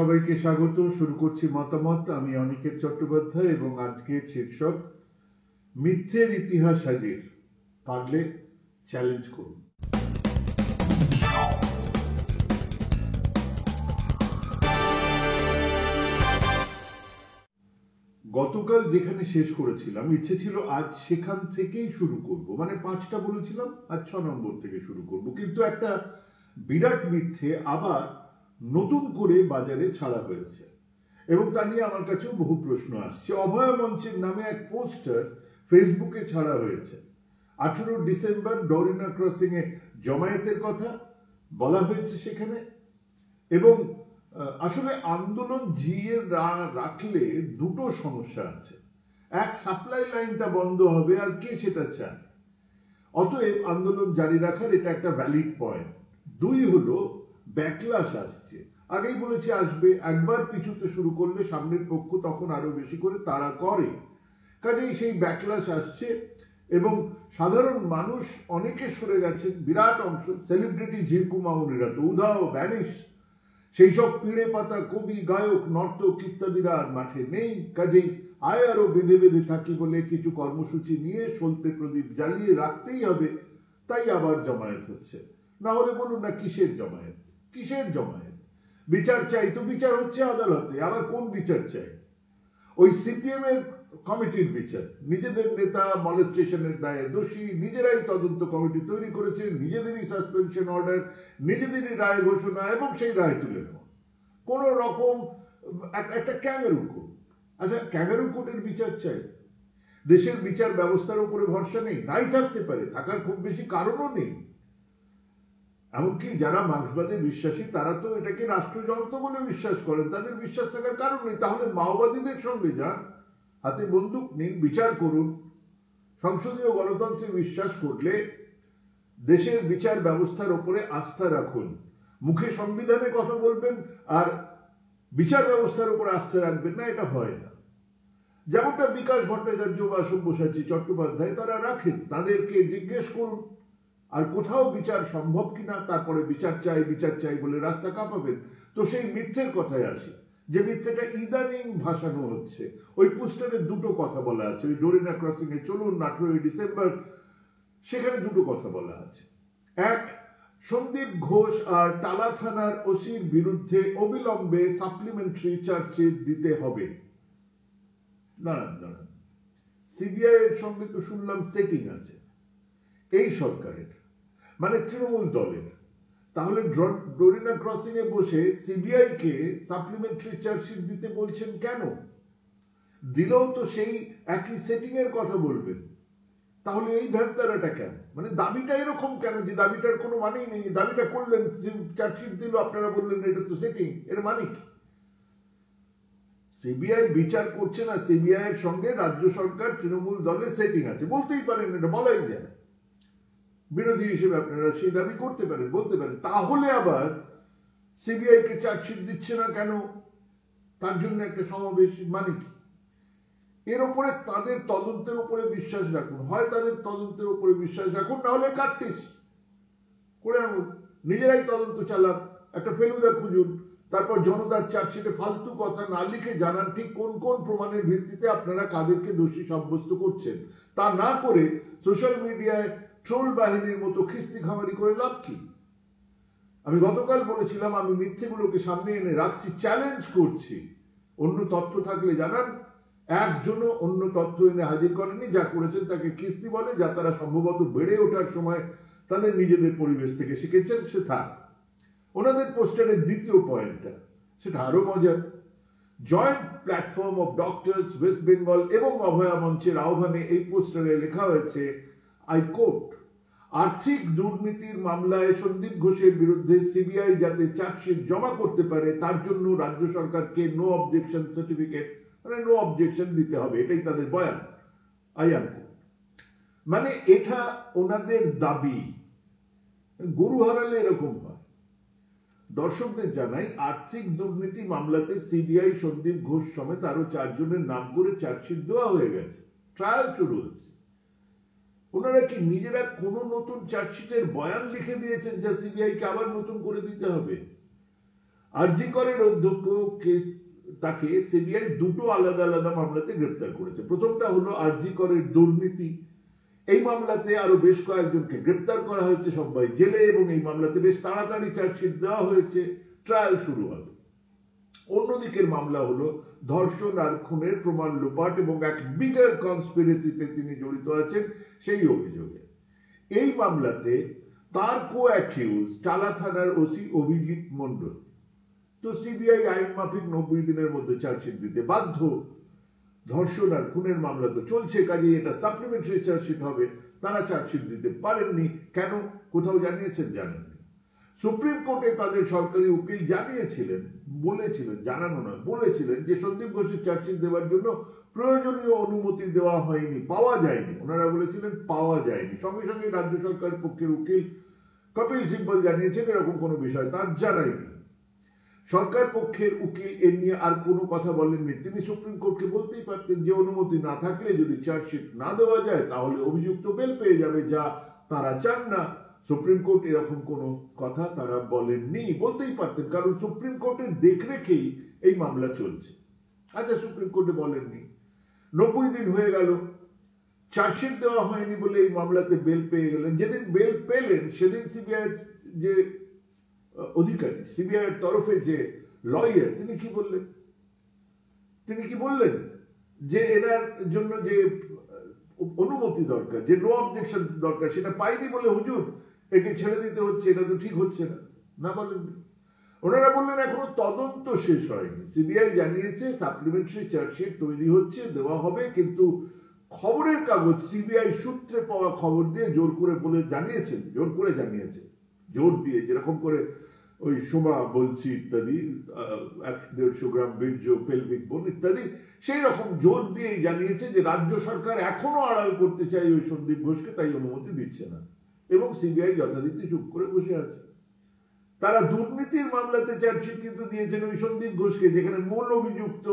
সবাইকে স্বাগত। শুরু করছি মতামত। আমি অনিকেত চট্টোপাধ্যায় এবং আজকের শীর্ষক মিথ্যের ইতিহাস হাজির, পারলে চ্যালেঞ্জ করুন। গতকাল যেখানে শেষ করেছিলাম, ইচ্ছে ছিল আজ সেখান থেকেই শুরু করব, মানে 5টা বলেছিলাম, আজ 6 নম্বর থেকে শুরু করব। কিন্তু একটা বিরাট মিথ্যে আবার নতুন করে বাজারে ছাড়া হয়েছে এবং তা নিয়ে আমার কাছেও বহু প্রশ্ন আসছে। অভয়া মঞ্চের নামে এক পোস্টার ফেসবুকে ছাড়া হয়েছে। 18 ডিসেম্বর ডরিনা ক্রসিং এ জমায়েতের কথা বলা হয়েছে সেখানে। এবং আসলে আন্দোলন জিয়ে রাখলে দুটো সমস্যা আছে। এক, সাপ্লাই লাইনটা বন্ধ হবে, আর কে সেটা চায়? অতএব আন্দোলন জারি রাখার এটা একটা ভ্যালিড পয়েন্ট। 2 হলো ব্যাকলাশ আসছে। আগেই বলেছি আসবে। একবার পিছুতে শুরু করলে সামনের পক্ষ তখন আরো বেশি করে তাড়া করে। কাজেই সেই ব্যাকলাশ আসছে এবং সাধারণ মানুষ অনেকে সরে গেছে, বিরাট অংশ। সেলিব্রিটি ঝিরকু মামুনিরা তো উধাও, ভ্যানিশ। সেই সব পিড়ে পাতা কবি, গায়ক, নর্তক ইত্যাদিরা আর মাঠে নেই। কাজেই আয় আরো বেঁধে বেঁধে থাকি বলে কিছু কর্মসূচি নিয়ে সলতে প্রদীপ জ্বালিয়ে রাখতেই হবে, তাই আবার জমায়েত হচ্ছে। না হলে বলুন না, কিসের জমায়েত? কিসের জমায়েত? বিচার চাই তো বিচার হচ্ছে আদালতে। আবার কোন বিচার চাই? ওই সিপিএম এর কমিটির বিচার। নিজেদের নেতা মলেস্টেশনের দায়ে দোষী, নিজেরাই তদন্ত কমিটি তৈরি করেছে, নিজেদেরই সাসপেনশন অর্ডার, নিজেদেরই রায় ঘোষণা এবং সেই রায় তুলে নেওয়া। কোন রকম একটা ক্যাঙ্গারু কোর্ট। আচ্ছা, ক্যাঙ্গারু কোর্টের বিচার চাই? দেশের বিচার ব্যবস্থার উপরে ভরসা নেই? নাই থাকতে পারে, থাকার খুব বেশি কারণও নেই। এমনকি যারা মার্ক্সবাদে বিশ্বাসী তারা তো এটাকে রাষ্ট্রযন্ত্র বলে বিশ্বাস করেন, তাদের বিশ্বাস থাকার কারণ নেই। তাহলে মাওবাদীদের সঙ্গে যান, হাতে বন্দুক নিন, বিচার করুন। সংসদীয় গণতন্ত্রে বিশ্বাস করলে দেশের বিচার ব্যবস্থার উপরে আস্থা রাখুন। মুখে সংবিধানে কথা বলবেন আর বিচার ব্যবস্থার উপরে আস্থা রাখবেন না, এটা হয় না। যেমনটা বিকাশ ভট্টাচার্য বা সব্যসাচী চট্টোপাধ্যায় তারা রাখেন। তাদেরকে জিজ্ঞেস করুন আর কোথাও বিচার সম্ভব কিনা, তারপরে বিচার চাই বলে রাস্তা কাঁপাবেন। তো সেই মিথ্যের কথায় আসি, যে মিথ্যেটা ইদানিং ভাসানো হচ্ছে। ওই পোস্টারে দুটো কথা বলা আছে। ওই ডোরিনা ক্রসিং এ চলুন 18 ডিসেম্বর, সেখানে দুটো কথা বলা আছে। এক, সন্দীপ ঘোষ আর টালা থানার ওসির বিরুদ্ধে অবিলম্বে সাপ্লিমেন্টারি চার্জশিট দিতে হবে। দাঁড়ান, সিবিআই এর সঙ্গে তো শুনলাম সেটিং আছে এই সরকারের, মানে তৃণমূল দলের। তাহলে ডোরিনা ক্রসিং এ বসে সিবিআই কে সাপ্লিমেন্টারি চার্জশিট দিতে বলছেন কেন? দিলেও তো সেই একই সেটিং এর কথা বলবেন। তাহলে এই ধ্যানতারাটা কেন? মানে দাবিটা এরকম কেন যে দাবিটার কোনো মানেই নেই? দাবিটা করলেন, চার্জশিট দিল, আপনারা বললেন এটা তো সেটিং। এর মানে কি? সিবিআই বিচার করছে না, সিবিআই এর সঙ্গে রাজ্য সরকার তৃণমূল দলের সেটিং আছে। বলতেই পারেন, এটা বলাই যায়। বিরোধী হিসেবে আপনারা সেই দাবি করতে পারেন, বলতে পারেন। তাহলে আবার সিবিআই কে চার্জশিট দিচ্ছে না কেন? তার জন্য একটা সমাবেশ, মানে কি? এর উপরে তাদের তদন্তের উপরে বিশ্বাস রাখুন। হয় তাদের তদন্তের উপরে বিশ্বাস রাখুন, না হলে কাটটিস করে আনুন, নিজেরাই তদন্ত চালান, একটা ফেলুদা খুঁজুন। তারপর জনতার চার্জশিটে ফালতু কথা না লিখে জানান ঠিক কোন কোন প্রমাণের ভিত্তিতে আপনারা কাদেরকে দোষী সাব্যস্ত করছেন। তা না করে সোশ্যাল মিডিয়ায় ট্রোল বাহিনীর মতো খিস্তি খামারি করে লাভ কি? আমি গতকাল বলেছিলাম, আমি মিথ্যেগুলোকে সামনে এনে রাখছি, চ্যালেঞ্জ করছি। অন্য তথ্য থাকলে জানান। একজনও অন্য তথ্য এনে হাজির করেনি। যা করেছেন তাকে খিস্তি বলে, যা তারা সম্ভবত বেড়ে ওঠার সময় তাদের নিজেদের পরিবেশ থেকে শিখেছেন, সে থাক। ওনাদের পোস্টারের দ্বিতীয় পয়েন্টটা, সেটা আরো মজার। Joint platform of doctors West Bengal এবং অভয়া মঞ্চের আহ্বানে এই পোস্টারে লেখা হয়েছে, আই কোট, আর্থিক দুর্নীতির মামলায় সন্দীপ ঘোষের বিরুদ্ধে সিবিআই যাতে চার্জশিট জমা করতে পারে তার জন্য রাজ্য সরকারকে নো অবজেকশন সার্টিফিকেট, মানে নো অবজেকশন দিতে হবে। এটাই তাদের বয়ান। মানে এটা ওনাদের দাবি। গরু হারালে এরকম হয়। দর্শকদের জানাই, আর্থিক দুর্নীতি মামলাতে সিবিআই সন্দীপ ঘোষ সমেত আরো 4 জনের নাম করে চার্জশিট দেওয়া হয়ে গেছে, ট্রায়াল শুরু হচ্ছে। ওনারা কি নিজেরা কোনো নতুন চার্জশিটের বয়ান লিখে দিয়েছেন যা সিবিআই কে আবার নতুন করে দিতে হবে? আরজি করের অধ্যক্ষ তাকে সিবিআই দুটো আলাদা আলাদা মামলাতে গ্রেপ্তার করেছে। প্রথমটা হলো আরজি করের দুর্নীতি। এই মামলাতে আরো বেশ কয়েকজনকে গ্রেপ্তার করা হয়েছে, সবাই জেলে, এবং এই মামলাতে বেশ তাড়াতাড়ি চার্জশিট দেওয়া হয়েছে, ট্রায়াল শুরু হবে। অন্যদিকের মামলা হলো ধর্ষণ আর খুনের প্রমাণ লোপাট এবং এক বিগার কনস্পিরেসিতে তিনি জড়িত আছেন সেই অভিযোগে। এই মামলাতে তার কো অ্যাকিউজ টালা থানার ওসি অভিজিৎ মন্ডল। তো সিবিআই আইন মাফিক 90 দিনের মধ্যে চার্জশিট দিতে বাধ্য। ধর্ষণ আর খুনের মামলা তো চলছে, কাজেই এটা সাপ্লিমেন্টারি চার্জশিট হবে। তারা চার্জশিট দিতে পারেননি। কেন? কোথাও জানিয়েছেন? জানেননি। সুপ্রিম কোর্টে তাদের সরকারি উকিল জানিয়েছিলেন, বলেছিলেন, জানানো নয়, বলেছিলেন যে সন্দীপ ঘোষের চার্জশিট দেওয়ার জন্য প্রয়োজনীয় অনুমতি দেওয়া হয়নি, পাওয়া যায়নি। ওনারা বলেছিলেন পাওয়া যায়নি। সঙ্গে সঙ্গে রাজ্য সরকারের পক্ষের উকিল কপিল সিব্বল জানিয়েছেন এরকম কোনো বিষয় তার জানায়নি। সরকার পক্ষের উকিল এ নিয়ে আর কোনো কথা বলেননি। তিনি সুপ্রিম কোর্টকে বলতেই পারতেন যে অনুমতি না থাকলে যদি চার্জশিট না দেওয়া যায় তাহলে অভিযুক্ত বেল পেয়ে যাবে, যা তারা চান না। সুপ্রিম কোর্ট এরকম কোনো কথা তারা বলেননি, বলতেই পারতেন, কারণ সুপ্রিম কোর্টের দেখরেখেই এই মামলা চলছে। আচ্ছা, সুপ্রিম কোর্টে বলেননি, 90 দিন হয়ে গেল, চার্জশিট দেওয়া হয়নি বলে এই মামলাতে বেল পেয়ে গেলেন। যেদিন বেল পেলেন সেদিন সিবিআই যে অধিকারী, সিবিআই এর তরফে যে লয়ার, তিনি কি বললেন? তিনি কি বললেন যে এনার জন্য যে অনুমতি দরকার, যে নো অবজেকশন দরকার, সেটা পাইনি বলে হুজুর একে ছেড়ে দিতে হচ্ছে, এটা তো ঠিক হচ্ছে না। না, বলেননি। ওনারা বললেন এখনো তদন্ত শেষ হয়নি। সিবিআই জানিয়েছে সাপ্লিমেন্টারি চার্জশিট তৈরি হচ্ছে, দেওয়া হবে, কিন্তু খবরের কাগজ সিবিআই সূত্রে পাওয়া খবর দিয়ে জোর করে বলে জানিয়েছেন, জোর করে জানিয়েছেন, জোর দিয়ে, যেরকম করে ওই সোমা বলছি ইত্যাদি, 150 গ্রাম বীর্য, পেলভিক বোন ইত্যাদি, সেই রকম জোর দিয়েই জানিয়েছে যে রাজ্য সরকার এখনো আড়াল করতে চাই ওই সন্দীপ ঘোষকে, তাই অনুমতি দিচ্ছে না। এবং সিবিআই যথারীতি চুপ করে বসে আছে। তারা দুর্নীতির মামলাতে চার্জশিট কিন্তু দিয়েছেন ওই সন্দীপ ঘোষকে, যেখানে মূল অভিযুক্ত,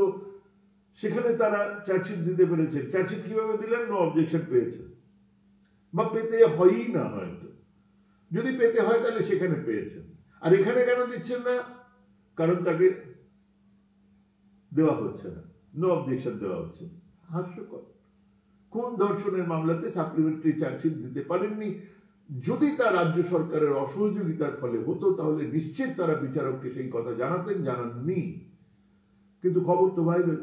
সেখানে তারা চার্জশিট দিতে পেরেছেন। চার্জশিট কিভাবে দিলেন? নো অবজেকশন পেয়েছেন, বা পেতে হয়ই না, হয়তো যদি পেতে হয় তাহলে সেখানে পেয়েছেন। আর এখানে কেন দিচ্ছেন না? কারণ তাকে দেওয়া হচ্ছে না, নো অবজেকশন দেওয়া হচ্ছে। হাস্যকর। কোন ধর্ষণের মামলাতে সাপ্লিমেন্টারি চার্জশিট দিতে পারেননি? যদি তা রাজ্য সরকারের অসহযোগিতার ফলে হতো তাহলে নিশ্চিত তারা বিচারককে সেই কথা জানাতেন, জানাননি। কিন্তু খবর তো ভাইরাল।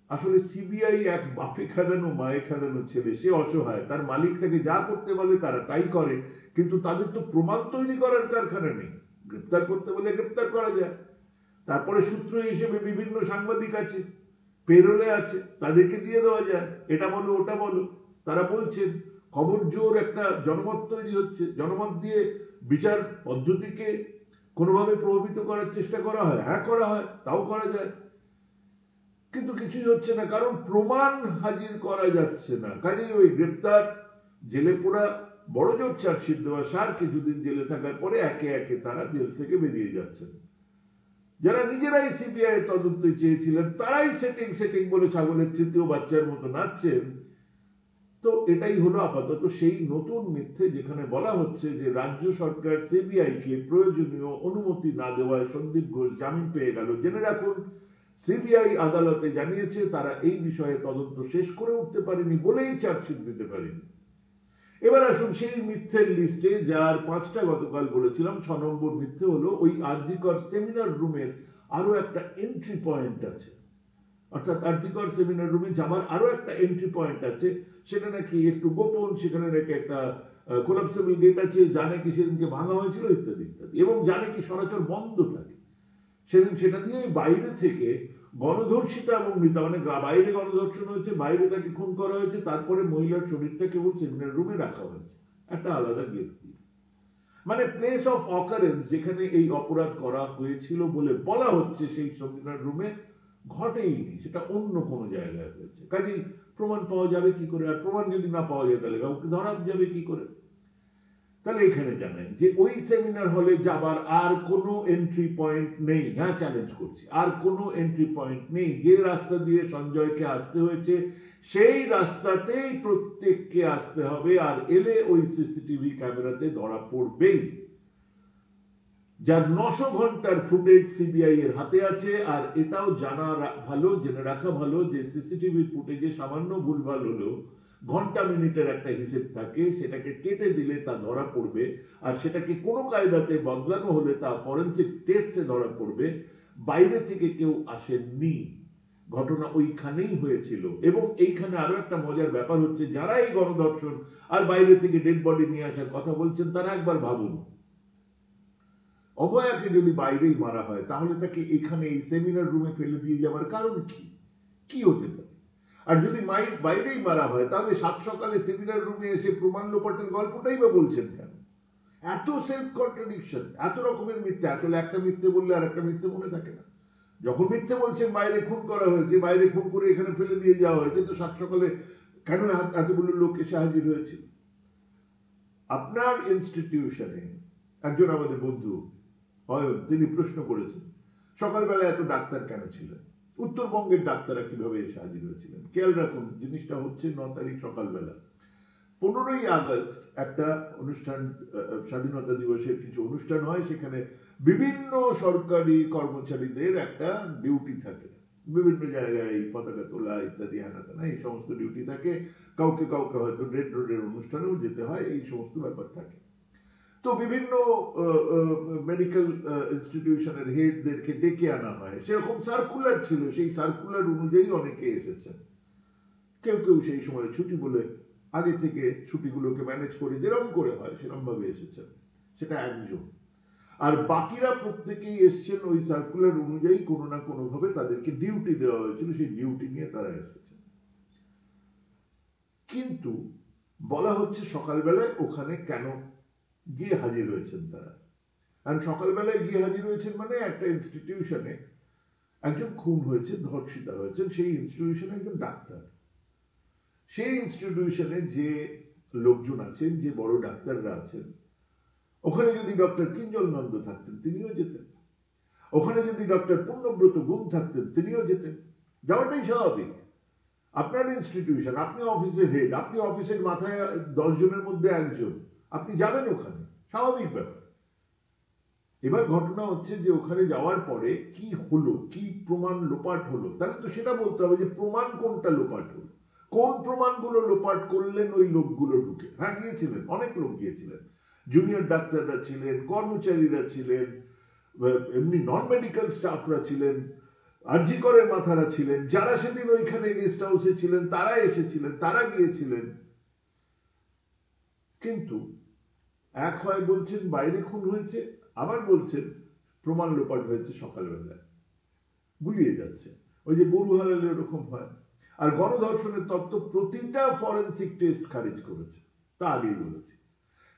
আসলে সিবিআই এক বাপে খাদানো মায়ে খাদানো ছেলে, সে অসহায়, তার মালিক তাকে যা করতে বলে তারা তাই করে, কিন্তু তাদের তো প্রমাণ তৈরি করার কারখানা নেই। গ্রেপ্তার করতে বলে গ্রেপ্তার করা যায়, তারপরে সূত্র হিসেবে বিভিন্ন সাংবাদিক আছে, পেরোলে আছে, তাদেরকে দিয়ে দেওয়া যায়, এটা বলো ওটা বলো, তারা বলছেন। খবর জোর একটা জনমত তৈরি হচ্ছে, জনমত দিয়ে বিচার পদ্ধতিকে কোনোভাবে প্রভাবিত করার চেষ্টা করা হয়। হ্যাঁ, করা হয়, তাও করা যায়, কিন্তু কিছুই হচ্ছে না, কারণ প্রমাণ হাজির করা যাচ্ছে না। কাজেই ওই গ্রেপ্তার, জেলে পোড়া, বড় জোর চার্জশিট দেওয়া, সার কিছুদিন জেলে থাকার পরে একে একে তারা জেল থেকে বেরিয়ে যাচ্ছেন। যারা নিজেরাই সিবিআই তদন্তে চেয়েছিলেন তারাই সেটিং বলে ছাগলের তৃতীয় বাচ্চার মতো নাচছেন। তো এটাই হলো আপাতত সেই নতুন মিথ্যে, যেখানে বলা হচ্ছে যে রাজ্য সরকার সিবিআই কে প্রয়োজনীয় অনুমতি না দেওয়ায় সন্দীপ ঘোষ জামিন পেয়ে গেল। জেনে রাখুন, সিবিআই আদালতে জানিয়েছে তারা এই বিষয়ে তদন্ত শেষ করে উঠতে পারেনি বলেই চার্জশিট দিতে পারেনি। এবার আসুন সেই মিথ্যের লিস্টে, যার 5টা গতকাল বলেছিলাম। 6 নম্বর মিথ্যে হলো ওই আরজিকর সেমিনার রুমের আরো একটা এন্ট্রি পয়েন্ট আছে, অর্থাৎ আরজিকর সেমিনার রুমে যাবার আরো একটা এন্ট্রি পয়েন্ট আছে, সেটা নাকি একটু গোপন, সেখানে নাকি একটা কোলাপসেবল গেট আছে, যা নাকি সেদিনকে ভাঙা হয়েছিল ইত্যাদি ইত্যাদি, এবং যা নাকি সরাসরি বন্ধ থাকে। সেদিন সেটা দিয়ে বাইরে থেকে গণধর্ষিতা এবং মৃতা, মানে বাইরে গণধর্ষণ হয়েছে, বাইরে তাকে খুন করা হয়েছে, তারপরে মহিলার শরীরটা কেবল সেমিনার রুমে রাখা হয়েছে একটা আলাদা গেট দিয়ে। মানে প্লেস অফ অকারেন্স, যেখানে এই অপরাধ করা হয়েছিল বলে বলা হচ্ছে, সেই সেমিনার রুমে ঘটেইনি, সেটা অন্য কোনো জায়গায় হয়েছে। কাজেই প্রমাণ পাওয়া যাবে কি করে? আর প্রমাণ যদি না পাওয়া যায় তাহলে কাউকে ধরা যাবে কি করে? তাহলে এখানে জানেন যে ওই সেমিনার হলে যাবার আর কোনো এন্ট্রি পয়েন্ট নেই। হ্যাঁ, চ্যালেঞ্জ করছি, আর কোনো এন্ট্রি পয়েন্ট নেই। যে রাস্তা দিয়ে সঞ্জয়কে আসতে হয়েছে সেই রাস্তাতেই প্রত্যেককে আসতে হবে, আর এলে ওই সিসিটিভি ক্যামেরাতে ধরা পড়বেই। যার 900 ঘন্টার ফুটেজ সিবিআই এর হাতে আছে। আর এটাও জানা ভালো, জেনে রাখা ভালো যে সিসিটিভি ফুটেজে সামান্য ভুলভাল হলেও ঘন্টা মিনিটের একটা হিসেব থাকে, সেটাকে কেটে দিলে তা ধরা পড়বে, আর সেটাকে কোনো কায়দাতে বদলানো হলে তা ফরেন্সিক টেস্টে ধরা পড়বে। বাইরে থেকে কেউ আসেননি, ঘটনা ওইখানেই হয়েছিল। এবং এইখানে আরো একটা মজার ব্যাপার হচ্ছে, যারা এই গণধর্ষণ আর বাইরে থেকে ডেড বডি নিয়ে আসার কথা বলছেন, তারা একবার ভাবুন, অভয়াকে যদি বাইরেই মারা হয় তাহলে তাকে এখানে এই সেমিনার রুমে ফেলে দিয়ে যাওয়ার কারণ কি? কি হতে পারে? আর যদি বাইরেই মারা হয় তাহলে সাত সকালে সেমিনার রুমে এসে প্রমাণ লোপাটের গল্পটাই বা বলছেন কেন? এত সেলফ কন্ট্রাডিকশন, এত রকমের মিথ্যে। আসলে একটা মিথ্যে বললে আর একটা মিথ্যে মনে থাকে না। যখন মিথ্যে বলছেন বাইরে খুন করা হয়েছে, বাইরে খুন করে এখানে ফেলে দিয়ে যাওয়া হয়েছে, তো সাত সকালে কেন এতগুলো লোক এসে হাজির হয়েছে? আপনার ইনস্টিটিউশনে একজন আমাদের বন্ধু তিনি প্রশ্ন করেছেন, সকালবেলা এত ডাক্তার কেন ছিলেন? উত্তরবঙ্গের ডাক্তাররা কিভাবে এসে হাজির হয়েছিলেন? খেয়াল রাখুন, জিনিসটা হচ্ছে 9 তারিখ সকালবেলা। 15ই আগস্ট একটা অনুষ্ঠান, স্বাধীনতা দিবসের কিছু অনুষ্ঠান হয়, সেখানে বিভিন্ন সরকারি কর্মচারীদের একটা ডিউটি থাকে, বিভিন্ন জায়গায় পতাকা তোলা ইত্যাদি হানাতানা এই সমস্ত ডিউটি থাকে। কাউকে কাউকে হয়তো রেড রোডের অনুষ্ঠানেও যেতে হয়, এই সমস্ত ব্যাপার থাকে। তো বিভিন্ন মেডিকেল ইনস্টিটিউশনের হেডদেরকে ডেকে আনা হয়, সেরকম সার্কুলার ছিল, সেই সার্কুলার অনুযায়ী অনেকে এসেছেন। কেউ কেউ সেই সময় ছুটি বলে আগে থেকে ছুটিগুলোকে ম্যানেজ করে যেরকম করে হয় সেরকম ভাবে এসেছেন, সেটা একজন। আর বাকিরা প্রত্যেকেই এসছেন ওই সার্কুলার অনুযায়ী, কোনো না কোনো ভাবে তাদেরকে ডিউটি দেওয়া হয়েছিল, সেই ডিউটি নিয়ে তারা এসেছেন। কিন্তু বলা হচ্ছে সকালবেলায় ওখানে কেন গিয়ে হাজির হয়েছেন তারা। আর সকালবেলায় গিয়ে হাজির হয়েছেন মানে একটা ইনস্টিটিউশনে একজন খুন হয়েছে, ধর্ষিতা হয়েছেন, সেই ইনস্টিটিউশনে একজন ডাক্তার। সেই ইনস্টিটিউশনে যে লোকজন আছেন, যে বড় ডাক্তাররা আছেন, ওখানে যদি ডক্টর কিঞ্জল নন্দ থাকতেন তিনিও যেতেন, ওখানে যদি ডক্টর পূর্ণব্রত গুণ থাকতেন তিনিও যেতেন। যাওয়াটাই স্বাভাবিক। আপনার ইনস্টিটিউশন, আপনি অফিসের হেড, আপনি অফিসের মাথায় 10 জনের মধ্যে একজন, আপনি যাবেন ওখানে, স্বাভাবিক ব্যাপার। এবার ঘটনা হচ্ছে যে ওখানে যাওয়ার পরে কি হলো, কি প্রমাণ লোপাট হলো, তাহলে তো সেটা বলতে হবে যে প্রমাণ কোনটা লোপাট হলো, কোন প্রমাণগুলো লোপাট করলেন ওই লোকগুলো ঢুকে। হ্যাঁ, গিয়েছিলেন, অনেক লোক গিয়েছিলেন, জুনিয়র ডাক্তাররা ছিলেন, কর্মচারীরা ছিলেন, এমনি নন মেডিকেল স্টাফরা ছিলেন, আরজি করের মাথারা ছিলেন, যারা সেদিন ওইখানে গেস্ট হাউসে ছিলেন তারা এসেছিলেন, তারা গিয়েছিলেন। কিন্তু এক হয় বলছেন বাইরে খুন হয়েছে, আবার বলছেন প্রমাণ লোপাট হয়েছে সকালবেলায়, গুলিয়ে যাচ্ছে। ওই যে গরু হারালে ওরকম হয়। আর গণধর্ষণের তত্ত্ব প্রতিটা ফরেন্সিক টেস্ট খারিজ করেছে, তা আগেই বলেছি।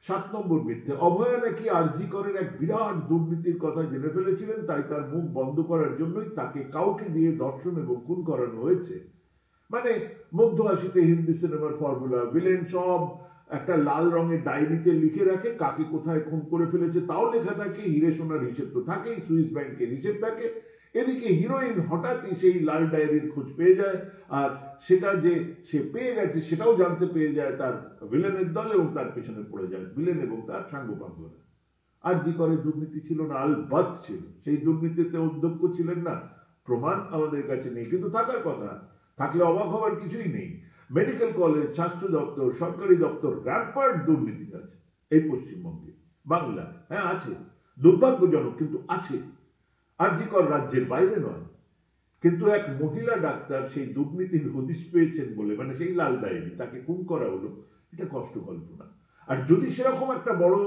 7 নম্বর মিথ্যে, অভয়া নাকি আরজি করের এক বিরাট দুর্নীতির কথা জেনে ফেলেছিলেন, তাই তার মুখ বন্ধ করার জন্যই তাকে কাউকে দিয়ে ধর্ষণ এবং খুন করানো হয়েছে। মানে মধ্য 80-তে হিন্দি সিনেমার ফর্মুলা, ভিলেন সব একটা লাল রঙের ডায়েরিতে লিখে রাখে, কাকে কোথায় খুন করে ফেলেছে তাও লেখা থাকে, হিরে সোনার হিসেব তো থাকেই, সুইস ব্যাংকের হিসেব থাকে। এদিকে হিরোইন হঠাৎই সেই লাল ডায়েরির খোঁজ পেয়ে যায়, আর সেটা যে সে পেয়ে গেছে সেটাও জানতে পেয়ে যায় তার ভিলেনের দল, এবং তার পেছনে পড়ে যায় ভিলেন এবং তার সাঙ্গপাঙ্গরা। আরজি করে দুর্নীতি ছিল না? আলবাত ছিল। সেই দুর্নীতিতে অধ্যক্ষ ছিলেন না? প্রমাণ আমাদের কাছে নেই, কিন্তু থাকার কথা, থাকলে অবাক হওয়ার কিছুই নেই। মেডিকেল কলেজ, স্বাস্থ্য দপ্তর, সরকারি দপ্তর, র্যাম্পার্ট দুর্নীতি আছে এই পশ্চিমবঙ্গে, বাংলায়। হ্যাঁ আছে, দুর্ভাগ্যজনক কিন্তু আছে। আরজি কর রাজ্যের বাইরে নয়। কিন্তু এক মহিলা ডাক্তার সেই দুর্নীতির হদিশ পেয়েছেন বলে, মানে সেই লাল ডায়েরি, তাকে খুন করা হলো, এটা কষ্ট কল্পনা। আর যদি সেরকম একটা বড়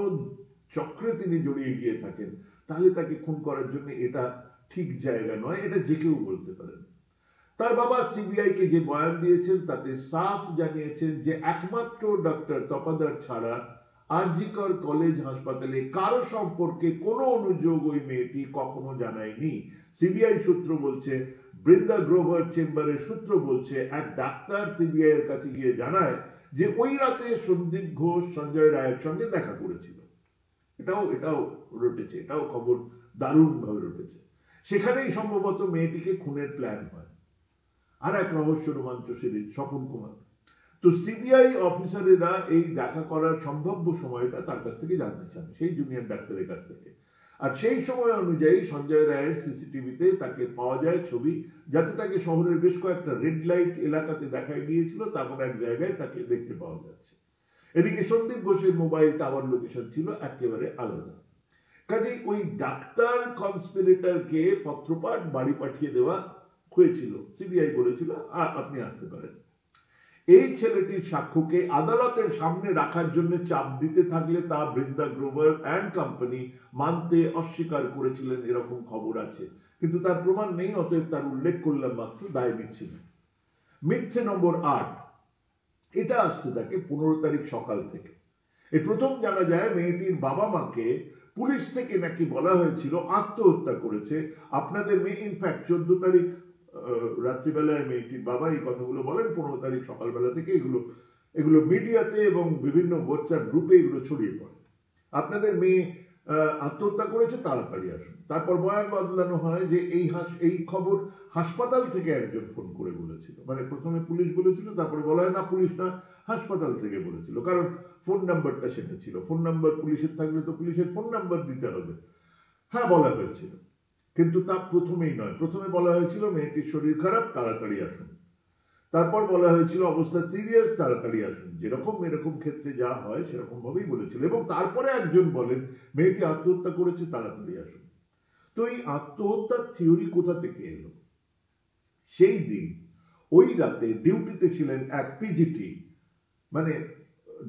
চক্রে তিনি জড়িয়ে গিয়ে থাকেন, তাহলে তাকে খুন করার জন্য এটা ঠিক জায়গা নয়, এটা যে কেউ বলতে পারেন। তার বাবা সিবিআই কে যে বয়ান দিয়েছেন তাতে সাফ জানিয়েছেন যে একমাত্র ডক্টর তপাদার ছাড়া আরজি কর কলেজ হাসপাতালে কারো সম্পর্কে কোনো অনুযোগ ওই মেয়েটি কখনো জানায়নি। সিবিআই সূত্র বলছে, বৃন্দা গ্রোভার চেম্বারের সূত্র বলছে, এক ডাক্তার সিবিআই এর কাছে গিয়ে জানায় যে ওই রাতে সন্দীপ ঘোষ সঞ্জয় রায়ের সঙ্গে দেখা করেছিল। এটাও রটেছে, এটাও খবর দারুণ ভাবে রটেছে। সেখানেই সম্ভবত মেয়েটিকে খুনের প্ল্যান হয়। আর এক রহস্য রোমাঞ্চ সিরিজ, স্বপন কুমার। তো সিবিআই অফিসারেরা এই দেখা করার সম্ভাব্য সময়টা তার কাছ থেকে জানতে চান, সেই জুনিয়র ডাক্তারের কাছ থেকে। আর সেই সময় অনুযায়ী সঞ্জয় রায়ের সিসিটিভিতে তাকে পাওয়া যায় ছবি, যাতে তাকে শহরের বেশ কয়েকটা রেড লাইট এলাকাতে দেখা গিয়েছিল, তারপর এক জায়গায় তাকে দেখতে পাওয়া যাচ্ছে। এদিকে সন্দীপ ঘোষের মোবাইল টাওয়ার লোকেশন ছিল একেবারে আলাদা। কাজেই ওই ডাক্তার কনস্পিরেটরকে পত্রপাঠ বাড়ি পাঠিয়ে দেওয়া হয়েছিল। সিবিআই বলেছিল আপনি আসতে পারেন। এই ছেলেটির সাক্ষ্যকে আদালতের সামনে রাখার জন্য চাপ দিতে থাকলে তা বৃন্দা গ্রোভার অ্যান্ড কোম্পানি মানতে অস্বীকার করেছিলেন, এরকম খবর আছে, কিন্তু তার প্রমাণ নেই, অতএব তার উল্লেখ করলাম মাত্র, দায় নিচ্ছিল। মিথ্যে নম্বর 8, এটা আসতে থাকে 15 তারিখ সকাল থেকে। এই প্রথম জানা যায় মেয়েটির বাবা মাকে পুলিশ থেকে নাকি বলা হয়েছিল আত্মহত্যা করেছে আপনাদের মেয়ে। ইনফ্যাক্ট 14 তারিখ রাত্রিবেলায় মেয়েটির বাবা এই কথাগুলো বলেন, 15 তারিখ সকালবেলা থেকে এগুলো মিডিয়াতে এবং বিভিন্ন হোয়াটসঅ্যাপ গ্রুপে এগুলো ছড়িয়ে পড়ে। আপনাদের মেয়ে আত্মহত্যা করেছে, তাড়াতাড়ি আসুন। তারপর বয়ান বদলানো হয় যে এই খবর হাসপাতাল থেকে একজন ফোন করে বলেছিল। মানে প্রথমে পুলিশ বলেছিল, তারপরে বলা হয় না পুলিশ না, হাসপাতাল থেকে বলেছিল, কারণ ফোন নাম্বারটা সেটা ছিল। ফোন নাম্বার পুলিশের থাকলে তো পুলিশের ফোন নাম্বার দিতে হবে। হ্যাঁ, বলা হয়েছিল, কিন্তু তা প্রথমেই নয়। প্রথমে বলা হয়েছিল মেয়েটির শরীর খারাপ, তাড়াতাড়ি আসুন। তারপর বলা হয়েছিল অবস্থা সিরিয়াস, তাড়াতাড়ি আসুন। এরকম ক্ষেত্রে যা হয় সেরকম ভাবেই বলেছিল। এবং তারপরে একজন বলেন মেয়েটি আত্মহত্যা করেছে, তাড়াতাড়ি আসুন। তো এই আত্মহত্যার থিওরি কোথা থেকে এলো? সেই দিন ওই রাতে ডিউটিতে ছিলেন এক পিজিটি, মানে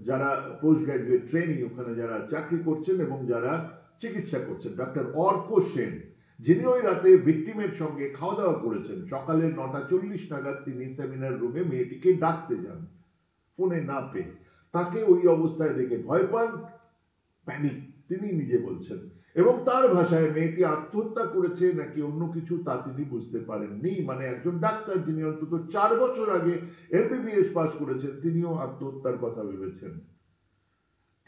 যারা পোস্ট গ্রাজুয়েট ট্রেনিং, ওখানে যারা চাকরি করছেন এবং যারা চিকিৎসা করছেন, ডক্টর অর্ক সেন, যিনি ওই রাতে ভিকটিমের সঙ্গে খাওয়া দাওয়া করেছেন। সকালে 9:40 নাগাদ তিনি সেমিনার রুমে মেয়েটিকে ডাকতে যান, ফোনে না পেয়ে। তাকে ওই অবস্থায় দেখে ভয় পান, প্যানিক, তিনি নিজে বলছেন। এবং তার ভাষায় মেয়েটি আত্মহত্যা করেছে নাকি অন্য কিছু তা তিনি বুঝতে পারেননি। মানে একজন ডাক্তার যিনি অন্তত 4 বছর আগে এমবিবিএস পাস করেছেন, তিনিও আত্মহত্যার কথা ভেবেছেন।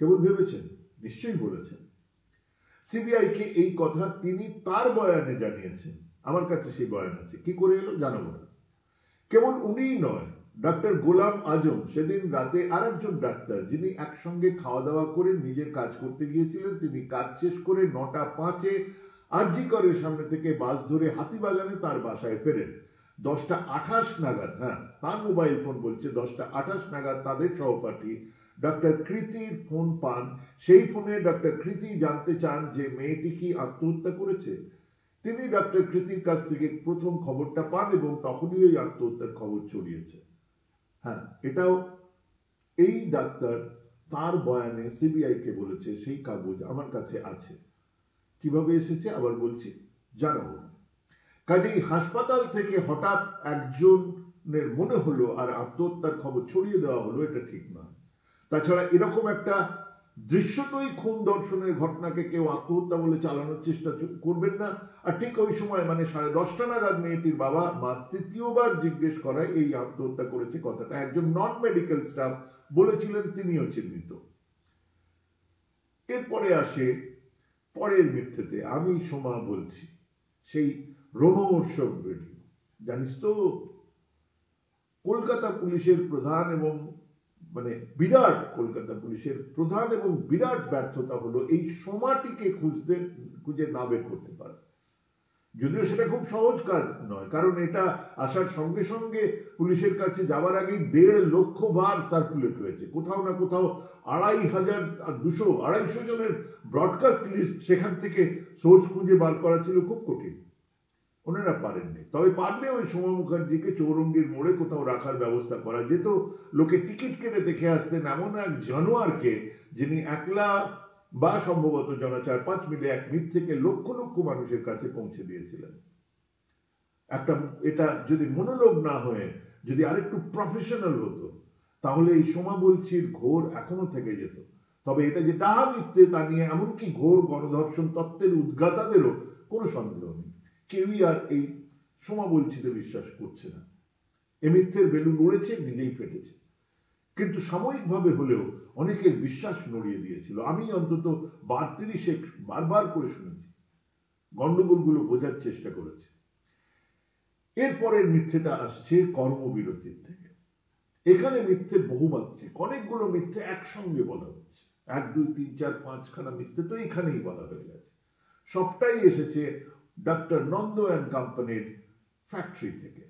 কেবল ভেবেছেন, নিশ্চয়ই বলেছেন। সিবিআই কে এই কথা তিনি তার বয়ানে জানিয়েছেন। আমার কাছে সেই বয়ান আছে, কি করে এলো জানাবো না। কেবল উনিই নয়, ডক্টর গোলাম আজম সেদিন রাতে আরেকজন ডাক্তার, যিনি একসঙ্গে খাওয়া দাওয়া করে নিজের কাজ করতে গিয়েছিলেন, তিনি কাজ শেষ করে 9:05 আরজি করের সামনে থেকে বাস ধরে হাতিবাগানে তার বাসায় ফেরেন। 10:28 নাগাদ, হ্যাঁ তার মোবাইল ফোন বলছে, 10:28 নাগাদ তাদের সহপাঠী ডক্টর কৃতির ফোন পান। সেই ফোনে ডক্টর কৃতি জানতে চান যে মেয়েটি কি আত্মহত্যা করেছে। তিনি ডক্টর কৃতির কাছ থেকে প্রথম খবরটা পান এবং তখনই ওই আত্মহত্যার খবর ছড়িয়েছে। হ্যাঁ, এটাও এই ডাক্তার তার বয়ানে সিবিআই কে বলেছে। সেই কাগজ আমার কাছে আছে। কিভাবে এসেছে আবার বলছি, জানাবো। কাজেই হাসপাতাল থেকে হঠাৎ একজনের মনে হলো আর আত্মহত্যার খবর ছড়িয়ে দেওয়া হলো, এটা ঠিক নয়। তাছাড়া এরকম একটা দৃশ্যতই খুন দর্শনের ঘটনাকে কেউ আত্মহত্যা বলে চালানোর চেষ্টা করবেন না। আর ঠিক ওই সময় মানে 10:30 নাগাদ মেয়েটির বাবা মা তৃতীয়বার জিজ্ঞেস করায় এই আত্মহত্যা করেছে কথাটা একজন নন মেডিকেল স্টাফ বলেছিলেন, তিনিও চিহ্নিত। এরপরে আসে পরের মিথ্যেতে। আমি সোমা বলছি, সেই রোমহর্ষক ভিডিও। জানিস তো, কলকাতা পুলিশের প্রধান এবং বিরাট কলকাতা পুলিশের প্রধান এবং বিরাট ব্যর্থতা হলো এই সোমাটিকে খুঁজে না বের করতে পারে। যদিও সেটা খুব সহজ কাজ নয়, কারণ এটা আসার সঙ্গে সঙ্গে পুলিশের কাছে যাওয়ার আগে 1.5 লক্ষ বার সার্কুলেট হয়েছে। কোথাও না কোথাও 250 জনের ব্রডকাস্ট লিস্ট, সেখান থেকে সোর্স খুঁজে বার করা ছিল খুব কঠিন। ওনারা পারেননি। তবে পারলে ওই সোমা মুখার্জিকে চৌরঙ্গীর মোড়ে কোথাও রাখার ব্যবস্থা করা যেত। লোকে টিকিট কেটে দেখে আসতেন এমন এক জানোয়ারকে, যিনি একলা বা সম্ভবত জনা 4-5 মিলে এক মিথ থেকে লক্ষ লক্ষ মানুষের কাছে পৌঁছে দিয়েছিলেন। এটা যদি মনোলোগ না হয়ে যদি আরেকটু প্রফেশনাল হতো, তাহলে এই সোমা বলছির ঘোর এখনো থেকে যেত। তবে এটা যে ডাহা মিথ্যে তা নিয়ে এমনকি ঘোর গণধর্ষণ তত্ত্বের উদ্গাতাদেরও কোনো সন্দেহ নেই। কেউই আর এই সোমা বলছিতে বিশ্বাস করছে না। এ মিথ্যের বেলুন উড়েছে, নিজেই ফেটেছে। কিন্তু সাময়িকভাবে হলেও অনেকের বিশ্বাস নড়িয়ে দিয়েছিল। আমি অন্তত 32 বারবার করে শুনেছি, গন্ডগোলগুলো বোঝার চেষ্টা করেছি। এরপরের মিথ্যেটা আসছে কর্মবিরতির থেকে। এখানে মিথ্যে বহুমাত্রিক, অনেকগুলো মিথ্যে একসঙ্গে বলা হচ্ছে। 1, 2, 3, 4, 5 খানা মিথ্যে তো এখানেই বলা হয়ে গেছে। সবটাই এসেছে ডাক্তার নন্দ অ্যান্ড কোম্পানির ফ্যাক্টরি থেকে।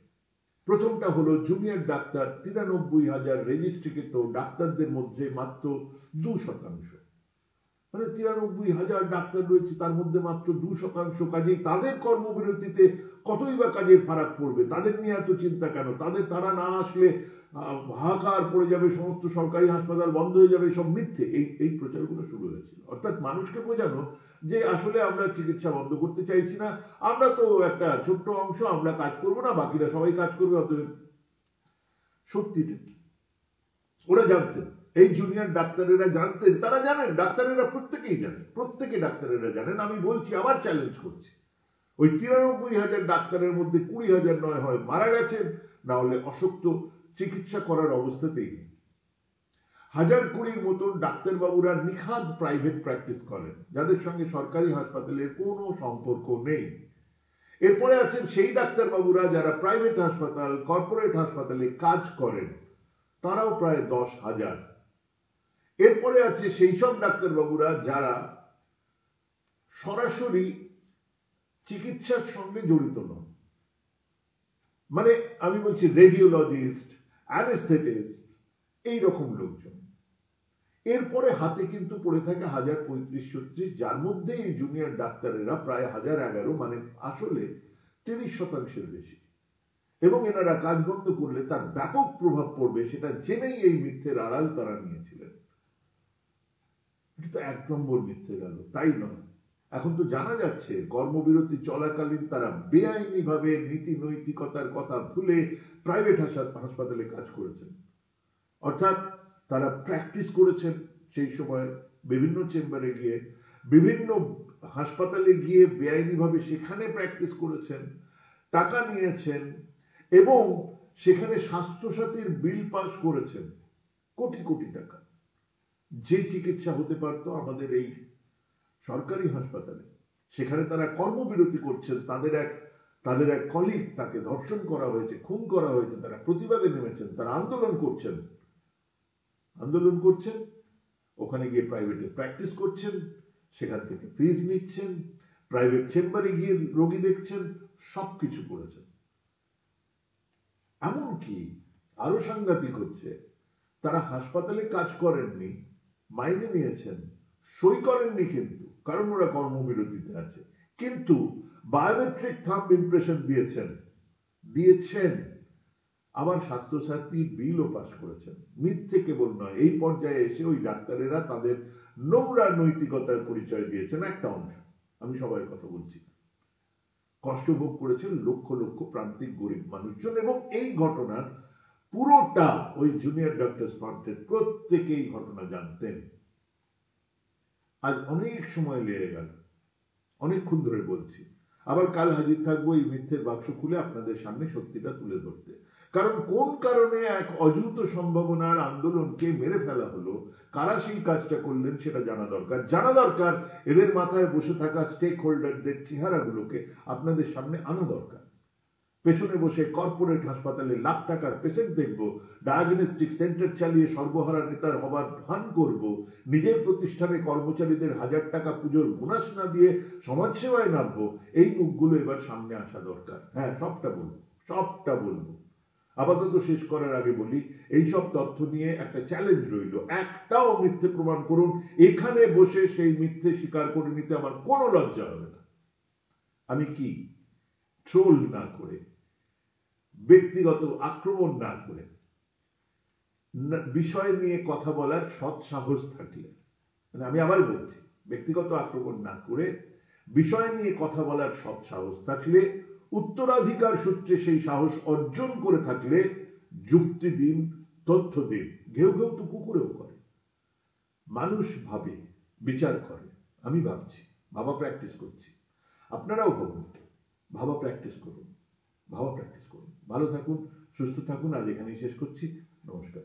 প্রথমটা হলো জুনিয়র ডাক্তার 93,000 রেজিস্ট্রিকৃত ডাক্তারদের মধ্যে মাত্র 2%, মানে 93,000 ডাক্তার রয়েছে, তার মধ্যে মাত্র 2%। কাজেই তাদের কর্মবিরতিতে কতই বা কাজের ফারাক পড়বে, তাদের নিয়ে এত চিন্তা কেন, তারা না আসলে হাহাকার পড়ে যাবে, সমস্ত সরকারি হাসপাতাল বন্ধ হয়ে যাবে, সব মিথ্যে। এই প্রচারগুলো শুরু হয়েছিল, অর্থাৎ মানুষকে বোঝানো যে আসলে আমরা চিকিৎসা বন্ধ করতে চাইছি না, আমরা তো একটা ছোট্ট অংশ, আমরা কাজ করবো না, বাকিরা সবাই কাজ করবে। অতএব সত্যিটা কি ওরা জানতেন, এই জুনিয়র ডাক্তারেরা জানতেন, তারা জানেন, ডাক্তারেরা প্রত্যেকেই জানেন, প্রত্যেকে ডাক্তারেরা জানেন। আমি বলছি, আবার চ্যালেঞ্জ করছি, ওই 93,000 ডাক্তারের মধ্যে 20,000 নয় হয় মারা গেছেন, না হলে অসুস্থ, চিকিৎসা করার অবস্থাতেই নেই। 1,020 মতন ডাক্তারবাবুরা নিখাদ প্রাইভেট প্র্যাকটিস করেন, যাদের সঙ্গে সরকারি হাসপাতালের কোনো সম্পর্ক নেই। এরপরে আছেন সেই ডাক্তারবাবুরা যারা প্রাইভেট হাসপাতাল, কর্পোরেট হাসপাতালে কাজ করেন, তারাও প্রায় 10,000। এরপরে আছে সেই সব ডাক্তারবাবুরা যারা সরাসরি চিকিৎসার সঙ্গে জড়িত নন, মানে আমি বলছি রেডিওলজিস্ট, অ্যানেস্থেটিস্ট, এইরকম লোকজন। এরপরে হাতে কিন্তু পড়ে থাকে 1,035-36, যার মধ্যে এই জুনিয়র ডাক্তারেরা প্রায় 1,011, মানে আসলে 30% বেশি। এবং এনারা কাজ বন্ধ করলে তার ব্যাপক প্রভাব পড়বে সেটা জেনেই এই মিথ্যের আড়াল তারা নিয়েছিলেন। এটা তো 1 নম্বর মিথ্যে গেল, তাই নয়, এখন তো জানা যাচ্ছে কর্মবিরতি চলাকালীন তারা বেআইনি ভাবে নীতি নৈতিকতার কথা ভুলে প্রাইভেট হাসপাতালে কাজ করেছেন, অর্থাৎ তারা প্র্যাকটিস করেছেন সেই সময় বিভিন্ন চেম্বারে গিয়ে, বিভিন্ন হাসপাতালে গিয়ে বেআইনি ভাবে সেখানে প্র্যাকটিস করেছেন, টাকা নিয়েছেন এবং সেখানে স্বাস্থ্যসাথীর বিল পাস করেছেন কোটি কোটি টাকা। যে চিকিৎসা হতে পারত আমাদের এই সরকারি হাসপাতালে, সেখানে তারা কর্মবিরতি করছেন, তাদের এক কলিগ, তাকে ধর্ষণ করা হয়েছে, খুন করা হয়েছে, তারা প্রতিবাদে নেমেছেন, তারা আন্দোলন করছেন, ওখানে গিয়ে প্রাইভেটে প্র্যাকটিস করছেন, সেখান থেকে ফিজ নিচ্ছেন, প্রাইভেট চেম্বারে গিয়ে রোগী দেখছেন, সবকিছু করেছেন। এমনকি আরো সাংঘাতিক হচ্ছে, তারা হাসপাতালে কাজ করেননি, মাইনে নিয়েছেন, সই করেননি কিন্তু, কারণ ওরা কর্মবিরতিতে আছে, কিন্তু বায়োমেট্রিক থাম্ব ইমপ্রেশন দিয়েছেন, আবার স্বাস্থ্যসাথী বিলও পাস করেছেন। মিথ্যে কেবল নয়, এই পর্যায়ে এসে ওই ডাক্তারেরা তাদের নোংরা নৈতিকতার পরিচয় দিয়েছেন একটা অংশ, আমি সবাই কথা বলছি, কষ্ট ভোগ করেছেন লক্ষ লক্ষ প্রান্তিক গরিব মানুষজন। এবং এই ঘটনার পুরোটা ওই জুনিয়র ডক্টরস ফ্রন্টের প্রত্যেকেই ঘটনা জানতেন। আজ অনেক সময় লেগে গেল, অনেকক্ষণ ধরে বলছি, আবার কাল হাজির থাকবো এই মিথ্যের বাক্স খুলে আপনাদের সামনে সত্যিটা তুলে ধরতে। কারণ কোন কারণে এক অযুত সম্ভাবনার আন্দোলনকে মেরে ফেলা হলো, কারা সেই কাজটা করলেন সেটা জানা দরকার। এদের মাথায় বসে থাকা স্টেক হোল্ডারদের চেহারাগুলোকে আপনাদের সামনে আনা দরকার। পেছনে বসে কর্পোরেট হাসপাতালে লাখ টাকার পেশেন্ট দেখবো, ডায়াগনস্টিক সেন্টার চালিয়ে সর্বহারা নেতার হবার ভান করব, নিজের প্রতিষ্ঠানে কর্মচারীদের 1,000 টাকা পুজোর বোনাস না দিয়ে সমাজসেবায় নামবো, এই মুখগুলো এবার সামনে আসা দরকার। হ্যাঁ, সবটা বলবো। আপাতত শেষ করার আগে বলি, এই সব তথ্য নিয়ে একটা চ্যালেঞ্জ রইল, একটাও মিথ্যে প্রমাণ করুন। এখানে বসে সেই মিথ্যে স্বীকার করে নিতে আমার কোনো লজ্জা হবে না। আমি কি ট্রোল না করে, ব্যক্তিগত আক্রমণ না করে, বিষয় নিয়ে কথা বলার সৎ সাহস থাকলে, মানে আমি আবার বলছি, ব্যক্তিগত আক্রমণ না করে বিষয় নিয়ে কথা বলার সৎ সাহস থাকলে, উত্তরাধিকার সূত্রে সেই সাহস অর্জন করে থাকলে যুক্তি দিন, তথ্য দিন। ঘেউ ঘেউ তো কুকুরেও করে। মানুষ ভাবে, বিচার করে, আমি ভাবছি, ভাবা প্র্যাকটিস করছি, আপনারাও ভাবুন, ভাবা প্র্যাকটিস করুন। ভালো থাকুন, সুস্থ থাকুন। আজ এখানেই শেষ করছি। নমস্কার।